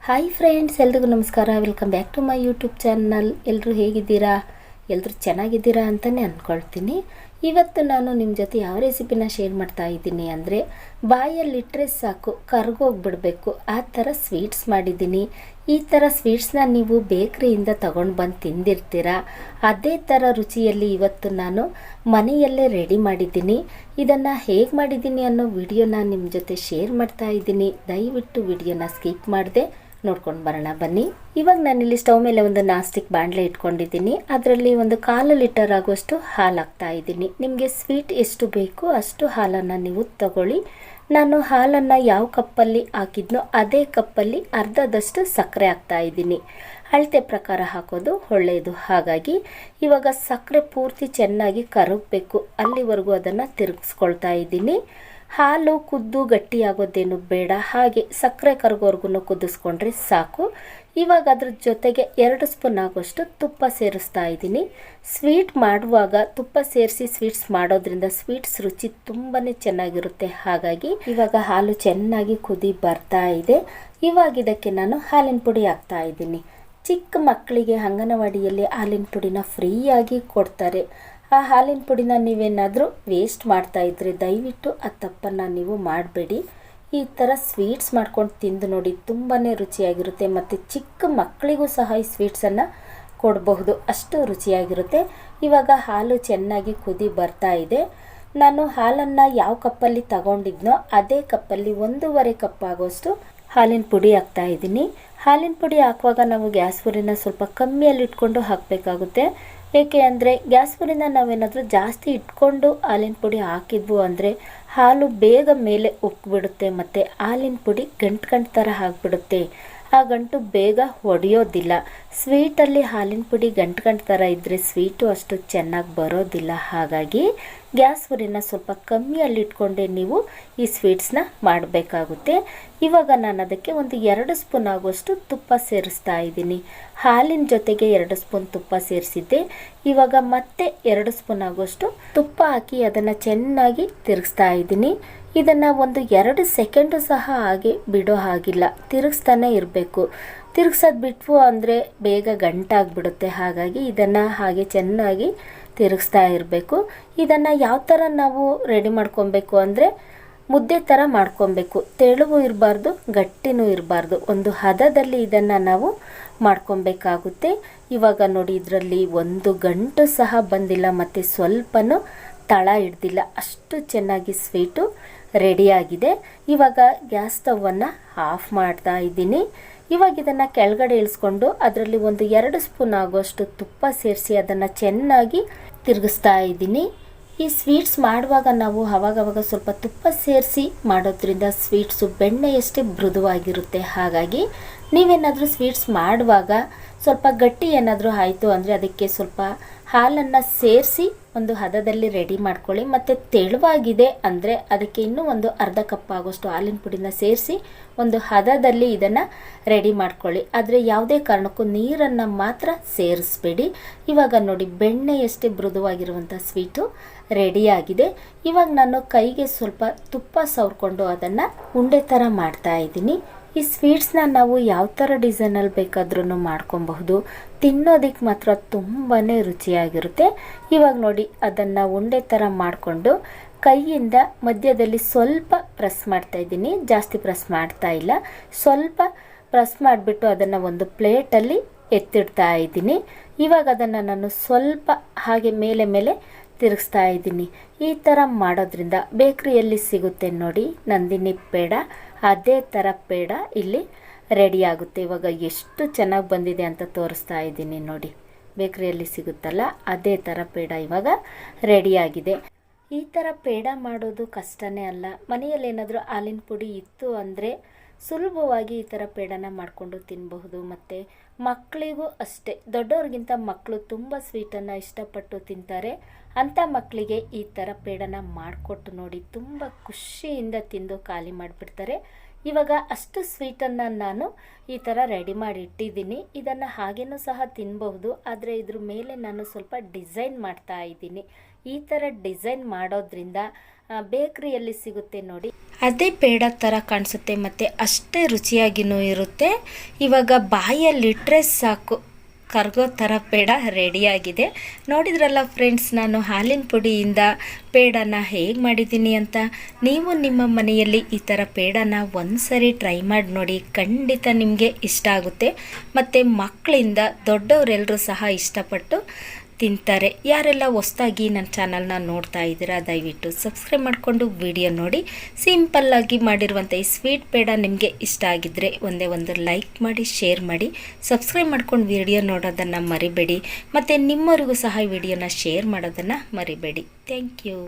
Hi friends, ಎಲ್ರಿಗೂ ನಮಸ್ಕಾರ. Welcome back to my YouTube channel. ಎಲ್ಲರೂ ಹೇಗಿದ್ದೀರಾ? ಎಲ್ಲರೂ ಚೆನ್ನಾಗಿದ್ದೀರಾ ಅಂತಲೇ ಅಂದ್ಕೊಳ್ತೀನಿ. ಇವತ್ತು ನಾನು ನಿಮ್ಮ ಜೊತೆ ಯಾವ ರೆಸಿಪಿನ ಶೇರ್ ಮಾಡ್ತಾ ಇದ್ದೀನಿ ಅಂದರೆ, ಬಾಯಲ್ಲಿಟ್ಟರೆ ಸಾಕು ಕರ್ಗೋಗ್ಬಿಡಬೇಕು ಆ ಥರ ಸ್ವೀಟ್ಸ್ ಮಾಡಿದ್ದೀನಿ. ಈ ಥರ ಸ್ವೀಟ್ಸ್ನ ನೀವು ಬೇಕ್ರಿಯಿಂದ ತೊಗೊಂಡು ಬಂದು ತಿಂದಿರ್ತೀರ. ಅದೇ ಥರ ರುಚಿಯಲ್ಲಿ ಇವತ್ತು ನಾನು ಮನೆಯಲ್ಲೇ ರೆಡಿ ಮಾಡಿದ್ದೀನಿ. ಇದನ್ನು ಹೇಗೆ ಮಾಡಿದ್ದೀನಿ ಅನ್ನೋ ವಿಡಿಯೋನ ನಿಮ್ಮ ಜೊತೆ ಶೇರ್ ಮಾಡ್ತಾ ಇದ್ದೀನಿ. ದಯವಿಟ್ಟು ವಿಡಿಯೋನ ಸ್ಕಿಪ್ ಮಾಡದೆ ನೋಡ್ಕೊಂಡು ಬರೋಣ ಬನ್ನಿ. ಇವಾಗ ನಾನಿಲ್ಲಿ ಸ್ಟವ್ ಮೇಲೆ ಒಂದು ನಾಸ್ಟಿಕ್ ಬಾಣಲೆ ಇಟ್ಕೊಂಡಿದ್ದೀನಿ. ಅದರಲ್ಲಿ ಒಂದು 1/4 ಲೀಟರ್ ಆಗುವಷ್ಟು ಹಾಲು ಹಾಕ್ತಾ ಇದ್ದೀನಿ. ನಿಮಗೆ ಸ್ವೀಟ್ ಎಷ್ಟು ಬೇಕು ಅಷ್ಟು ಹಾಲನ್ನು ನೀವು ತಗೊಳ್ಳಿ. ನಾನು ಹಾಲನ್ನು ಯಾವ ಕಪ್ಪಲ್ಲಿ ಹಾಕಿದ್ನೋ ಅದೇ ಕಪ್ಪಲ್ಲಿ ಅರ್ಧದಷ್ಟು ಸಕ್ಕರೆ ಹಾಕ್ತಾ ಇದ್ದೀನಿ. ಅಳತೆ ಪ್ರಕಾರ ಹಾಕೋದು ಒಳ್ಳೆಯದು. ಹಾಗಾಗಿ ಇವಾಗ ಸಕ್ಕರೆ ಪೂರ್ತಿ ಚೆನ್ನಾಗಿ ಕರಗಬೇಕು, ಅಲ್ಲಿವರೆಗೂ ಅದನ್ನು ತಿರುಗಿಸ್ಕೊಳ್ತಾ ಇದ್ದೀನಿ. ಹಾಲು ಕುದ್ದು ಗಟ್ಟಿಯಾಗೋದೇನು ಬೇಡ, ಹಾಗೆ ಸಕ್ಕರೆ ಕರಗೋವರೆಗೂ ಕುದಿಸ್ಕೊಂಡ್ರೆ ಸಾಕು. ಇವಾಗ ಅದ್ರ ಜೊತೆಗೆ 2 ಸ್ಪೂನ್ ಆಗೋಷ್ಟು ತುಪ್ಪ ಸೇರಿಸ್ತಾ ಇದ್ದೀನಿ. ಸ್ವೀಟ್ ಮಾಡುವಾಗ ತುಪ್ಪ ಸೇರಿಸಿ ಸ್ವೀಟ್ಸ್ ಮಾಡೋದ್ರಿಂದ ಸ್ವೀಟ್ಸ್ ರುಚಿ ತುಂಬಾ ಚೆನ್ನಾಗಿರುತ್ತೆ. ಹಾಗಾಗಿ ಇವಾಗ ಹಾಲು ಚೆನ್ನಾಗಿ ಕುದಿ ಬರ್ತಾ ಇದೆ. ಇವಾಗ ಇದಕ್ಕೆ ನಾನು ಹಾಲಿನ ಪುಡಿ ಹಾಕ್ತಾ ಇದ್ದೀನಿ. ಚಿಕ್ಕ ಮಕ್ಕಳಿಗೆ ಅಂಗನವಾಡಿಯಲ್ಲಿ ಹಾಲಿನ ಪುಡಿನ ಫ್ರೀಯಾಗಿ ಕೊಡ್ತಾರೆ. ಆ ಹಾಲಿನ ಪುಡಿನ ನೀವೇನಾದರೂ ವೇಸ್ಟ್ ಮಾಡ್ತಾಯಿದ್ರೆ ದಯವಿಟ್ಟು ಆ ತಪ್ಪನ್ನು ನೀವು ಮಾಡಬೇಡಿ. ಈ ಥರ ಸ್ವೀಟ್ಸ್ ಮಾಡ್ಕೊಂಡು ತಿಂದು ನೋಡಿ, ತುಂಬಾ ರುಚಿಯಾಗಿರುತ್ತೆ. ಮತ್ತು ಚಿಕ್ಕ ಮಕ್ಕಳಿಗೂ ಸಹ ಈ ಸ್ವೀಟ್ಸನ್ನು ಕೊಡಬಹುದು, ಅಷ್ಟು ರುಚಿಯಾಗಿರುತ್ತೆ. ಇವಾಗ ಹಾಲು ಚೆನ್ನಾಗಿ ಕುದಿ ಬರ್ತಾ ಇದೆ. ನಾನು ಹಾಲನ್ನು ಯಾವ ಕಪ್ಪಲ್ಲಿ ತಗೊಂಡಿದ್ನೋ ಅದೇ ಕಪ್ಪಲ್ಲಿ 1.5 ಕಪ್ ಆಗೋಷ್ಟು ಹಾಲಿನ ಪುಡಿ ಹಾಕ್ತಾ ಇದ್ದೀನಿ. ಹಾಲಿನ ಪುಡಿ ಹಾಕುವಾಗ ನಾವು ಗ್ಯಾಸ್ ಉರಿನ ಸ್ವಲ್ಪ ಕಮ್ಮಿಯಲ್ಲಿ ಇಟ್ಕೊಂಡು ಹಾಕಬೇಕಾಗುತ್ತೆ. ಏಕೆ ಅಂದರೆ ಗ್ಯಾಸ್ ಉರಿನ ನಾವೇನಾದರೂ ಜಾಸ್ತಿ ಇಟ್ಕೊಂಡು ಹಾಲಿನ ಪುಡಿ ಹಾಕಿದ್ವು ಅಂದರೆ ಹಾಲು ಬೇಗ ಮೇಲೆ ಉಕ್ಕಿಬಿಡುತ್ತೆ ಮತ್ತು ಹಾಲಿನ ಪುಡಿ ಗಂಟು ಥರ ಆಗಿಬಿಡುತ್ತೆ. ಆ ಗಂಟು ಬೇಗ ಒಡೆಯೋದಿಲ್ಲ. ಸ್ವೀಟಲ್ಲಿ ಹಾಲಿನ ಪುಡಿ ಗಂಟು ಥರ ಇದ್ದರೆ ಸ್ವೀಟು ಅಷ್ಟು ಚೆನ್ನಾಗಿ ಬರೋದಿಲ್ಲ. ಹಾಗಾಗಿ ಗ್ಯಾಸ್ ಉರಿನ ಸ್ವಲ್ಪ ಕಮ್ಮಿಯಲ್ಲಿ ಇಟ್ಕೊಂಡೆ ನೀವು ಈ ಸ್ವೀಟ್ಸ್ನ ಮಾಡಬೇಕಾಗುತ್ತೆ. ಇವಾಗ ನಾನು ಅದಕ್ಕೆ ಒಂದು 2 ಸ್ಪೂನ್ ಆಗುವಷ್ಟು ತುಪ್ಪ ಸೇರಿಸ್ತಾ ಇದ್ದೀನಿ. ಹಾಲಿನ ಜೊತೆಗೆ 2 ಸ್ಪೂನ್ ತುಪ್ಪ ಸೇರಿಸಿದ್ದೆ. ಇವಾಗ ಮತ್ತೆ 2 ಸ್ಪೂನ್ ಆಗುವಷ್ಟು ತುಪ್ಪ ಹಾಕಿ ಅದನ್ನು ಚೆನ್ನಾಗಿ ತಿರುಗಿಸ್ತಾ ಇದ್ದೀನಿ. ಇದನ್ನು ಒಂದು 2 ಸೆಕೆಂಡು ಸಹ ಹಾಗೆ ಬಿಡೋ ಹಾಗಿಲ್ಲ, ತಿರುಗಿಸ್ತಾನೆ ಇರಬೇಕು. ತಿರುಗಿಸೋದು ಬಿಟ್ವು ಅಂದರೆ ಬೇಗ ಗಂಟಾಗಿಬಿಡುತ್ತೆ. ಹಾಗಾಗಿ ಇದನ್ನು ಹಾಗೆ ಚೆನ್ನಾಗಿ ತಿರುಗಿಸ್ತಾ ಇರಬೇಕು. ಇದನ್ನು ಯಾವ ಥರ ನಾವು ರೆಡಿ ಮಾಡ್ಕೊಬೇಕು ಅಂದರೆ, ಮುದ್ದೆ ಥರ ಮಾಡ್ಕೊಬೇಕು. ತೆಳುವು ಇರಬಾರ್ದು, ಗಟ್ಟಿನೂ ಇರಬಾರ್ದು, ಒಂದು ಹದದಲ್ಲಿ ಇದನ್ನು ನಾವು ಮಾಡ್ಕೊಬೇಕಾಗುತ್ತೆ. ಇವಾಗ ನೋಡಿ, ಇದರಲ್ಲಿ ಒಂದು ಗಂಟು ಸಹ ಬಂದಿಲ್ಲ ಮತ್ತು ಸ್ವಲ್ಪನೂ ತಳ ಹಿಡ್ದಿಲ್ಲ, ಅಷ್ಟು ಚೆನ್ನಾಗಿ ಸ್ವೀಟು ರೆಡಿಯಾಗಿದೆ. ಇವಾಗ ಗ್ಯಾಸ್ ಸ್ಟವನ್ನು ಆಫ್ ಮಾಡ್ತಾ ಇದ್ದೀನಿ. ಇವಾಗ ಇದನ್ನು ಕೆಳಗಡೆ ಇಳಿಸ್ಕೊಂಡು ಅದರಲ್ಲಿ ಒಂದು 2 ಸ್ಪೂನ್ ಆಗುವಷ್ಟು ತುಪ್ಪ ಸೇರಿಸಿ ಅದನ್ನು ಚೆನ್ನಾಗಿ ತಿರುಗಿಸ್ತಾ ಇದ್ದೀನಿ. ಈ ಸ್ವೀಟ್ಸ್ ಮಾಡುವಾಗ ನಾವು ಅವಾಗವಾಗ ಸ್ವಲ್ಪ ತುಪ್ಪ ಸೇರಿಸಿ ಮಾಡೋದ್ರಿಂದ ಸ್ವೀಟ್ಸು ಬೆಣ್ಣೆಯಷ್ಟೇ ಮೃದುವಾಗಿರುತ್ತೆ. ಹಾಗಾಗಿ ನೀವೇನಾದರೂ ಸ್ವೀಟ್ಸ್ ಮಾಡುವಾಗ ಸ್ವಲ್ಪ ಗಟ್ಟಿ ಏನಾದರೂ ಆಯಿತು ಅಂದರೆ ಅದಕ್ಕೆ ಸ್ವಲ್ಪ ಹಾಲನ್ನು ಸೇರಿಸಿ ಒಂದು ಹದದಲ್ಲಿ ರೆಡಿ ಮಾಡ್ಕೊಳ್ಳಿ. ಮತ್ತು ತೆಳುವಾಗಿದೆ ಅಂದರೆ ಅದಕ್ಕೆ ಇನ್ನೂ ಒಂದು ಅರ್ಧ ಕಪ್ ಆಗೋಷ್ಟು ಹಾಲಿನ ಪುಡಿನ ಸೇರಿಸಿ ಒಂದು ಹದದಲ್ಲಿ ಇದನ್ನು ರೆಡಿ ಮಾಡ್ಕೊಳ್ಳಿ. ಆದರೆ ಯಾವುದೇ ಕಾರಣಕ್ಕೂ ನೀರನ್ನು ಮಾತ್ರ ಸೇರಿಸ್ಬೇಡಿ. ಇವಾಗ ನೋಡಿ, ಬೆಣ್ಣೆಯಷ್ಟೇ ಮೃದುವಾಗಿರುವಂಥ ಸ್ವೀಟು ರೆಡಿಯಾಗಿದೆ. ಇವಾಗ ನಾನು ಕೈಗೆ ಸ್ವಲ್ಪ ತುಪ್ಪ ಸವರ್ಕೊಂಡು ಅದನ್ನು ಉಂಡೆ ಥರ ಮಾಡ್ತಾ ಇದ್ದೀನಿ. ಈ ಸ್ವೀಟ್ಸ್ನ ನಾವು ಯಾವ ಥರ ಡಿಸೈನಲ್ಲಿ ಬೇಕಾದ್ರೂ ಮಾಡ್ಕೊಬಹುದು. ತಿನ್ನೋದಕ್ಕೆ ಮಾತ್ರ ತುಂಬಾ ರುಚಿಯಾಗಿರುತ್ತೆ. ಇವಾಗ ನೋಡಿ, ಅದನ್ನು ಉಂಡೆ ಥರ ಮಾಡಿಕೊಂಡು ಕೈಯಿಂದ ಮಧ್ಯದಲ್ಲಿ ಸ್ವಲ್ಪ ಪ್ರೆಸ್ ಮಾಡ್ತಾ ಇದ್ದೀನಿ. ಜಾಸ್ತಿ ಪ್ರೆಸ್ ಮಾಡ್ತಾ ಇಲ್ಲ, ಸ್ವಲ್ಪ ಪ್ರೆಸ್ ಮಾಡಿಬಿಟ್ಟು ಅದನ್ನು ಒಂದು ಪ್ಲೇಟಲ್ಲಿ ಎತ್ತಿಡ್ತಾ ಇದ್ದೀನಿ. ಇವಾಗ ಅದನ್ನು ನಾನು ಸ್ವಲ್ಪ ಹಾಗೆ ಮೇಲೆ ಮೇಲೆ ತಿರುಗಿಸ್ತಾ ಇದ್ದೀನಿ. ಈ ಥರ ಮಾಡೋದ್ರಿಂದ ಬೇಕ್ರಿಯಲ್ಲಿ ಸಿಗುತ್ತೆ ನೋಡಿ ನಂದಿನಿ ಪೇಡ, ಅದೇ ಥರ ಪೇಡ ಇಲ್ಲಿ ರೆಡಿಯಾಗುತ್ತೆ. ಇವಾಗ ಎಷ್ಟು ಚೆನ್ನಾಗಿ ಬಂದಿದೆ ಅಂತ ತೋರಿಸ್ತಾ ಇದ್ದೀನಿ ನೋಡಿ. ಬೇಕ್ರಿಯಲ್ಲಿ ಸಿಗುತ್ತಲ್ಲ ಅದೇ ಥರ ಪೇಡ ಇವಾಗ ರೆಡಿಯಾಗಿದೆ. ಈ ಥರ ಪೇಡ ಮಾಡೋದು ಕಷ್ಟನೇ ಅಲ್ಲ. ಮನೆಯಲ್ಲಿ ಏನಾದರೂ ಹಾಲಿನ ಪುಡಿ ಇತ್ತು ಅಂದರೆ ಸುಲಭವಾಗಿ ಈ ಥರ ಪೇಡನ ಮಾಡಿಕೊಂಡು ತಿನ್ನಬಹುದು. ಮತ್ತು ಮಕ್ಕಳಿಗೂ ಅಷ್ಟೇ, ದೊಡ್ಡವ್ರಿಗಿಂತ ಮಕ್ಕಳು ತುಂಬ ಸ್ವೀಟನ್ನು ಇಷ್ಟಪಟ್ಟು ತಿಂತಾರೆ. ಅಂಥ ಮಕ್ಕಳಿಗೆ ಈ ಥರ ಪೇಡನ ಮಾಡಿಕೊಟ್ಟು ನೋಡಿ, ತುಂಬ ಖುಷಿಯಿಂದ ತಿಂದು ಖಾಲಿ ಮಾಡಿಬಿಡ್ತಾರೆ. ಇವಾಗ ಅಷ್ಟು ಸ್ವೀಟನ್ನು ನಾನು ಈ ಥರ ರೆಡಿ ಮಾಡಿ ಇಟ್ಟಿದ್ದೀನಿ. ಇದನ್ನು ಹಾಗೇನೂ ಸಹ ತಿನ್ನಬಹುದು, ಆದರೆ ಇದ್ರ ಮೇಲೆ ನಾನು ಸ್ವಲ್ಪ ಡಿಸೈನ್ ಮಾಡ್ತಾ ಇದ್ದೀನಿ. ಈ ಥರ ಡಿಸೈನ್ ಮಾಡೋದ್ರಿಂದ ಬೇಕ್ರಿಯಲ್ಲಿ ಸಿಗುತ್ತೆ ನೋಡಿ, ಅದೇ ಪೇಡ ಥರ ಕಾಣಿಸುತ್ತೆ ಮತ್ತು ಅಷ್ಟೇ ರುಚಿಯಾಗಿಯೂ ಇರುತ್ತೆ. ಇವಾಗ ಬಾಯಲ್ಲಿಟ್ಟರೆ ಸಾಕು ಕರಗೋ ಥರ ಪೇಡ ರೆಡಿಯಾಗಿದೆ. ನೋಡಿದ್ರಲ್ಲ ಫ್ರೆಂಡ್ಸ್, ನಾನು ಹಾಲಿನ ಪುಡಿಯಿಂದ ಪೇಡನ ಹೇಗೆ ಮಾಡಿದ್ದೀನಿ ಅಂತ. ನೀವು ನಿಮ್ಮ ಮನೆಯಲ್ಲಿ ಈ ಥರ ಪೇಡನ ಒಂದ್ಸರಿ ಟ್ರೈ ಮಾಡಿ ನೋಡಿ, ಖಂಡಿತ ನಿಮಗೆ ಇಷ್ಟ ಆಗುತ್ತೆ. ಮತ್ತು ಮಕ್ಕಳಿಂದ ದೊಡ್ಡವರೆಲ್ಲರೂ ಸಹ ಇಷ್ಟಪಟ್ಟು ತಿಂತಾರೆ. ಯಾರೆಲ್ಲ ಹೊಸ್ದಾಗಿ ನನ್ನ ಚಾನಲ್ನ ನೋಡ್ತಾ ಇದ್ದೀರಾ ದಯವಿಟ್ಟು ಸಬ್ಸ್ಕ್ರೈಬ್ ಮಾಡಿಕೊಂಡು ವಿಡಿಯೋ ನೋಡಿ. ಸಿಂಪಲ್ಲಾಗಿ ಮಾಡಿರುವಂಥ ಈ ಸ್ವೀಟ್ ಪೇಡ ನಿಮಗೆ ಇಷ್ಟ ಆಗಿದ್ದರೆ ಒಂದೇ ಒಂದು ಲೈಕ್ ಮಾಡಿ, ಶೇರ್ ಮಾಡಿ, ಸಬ್ಸ್ಕ್ರೈಬ್ ಮಾಡ್ಕೊಂಡು ವಿಡಿಯೋ ನೋಡೋದನ್ನು ಮರಿಬೇಡಿ. ಮತ್ತು ನಿಮ್ಮವರಿಗೂ ಸಹ ವಿಡಿಯೋನ ಶೇರ್ ಮಾಡೋದನ್ನು ಮರಿಬೇಡಿ. Thank you.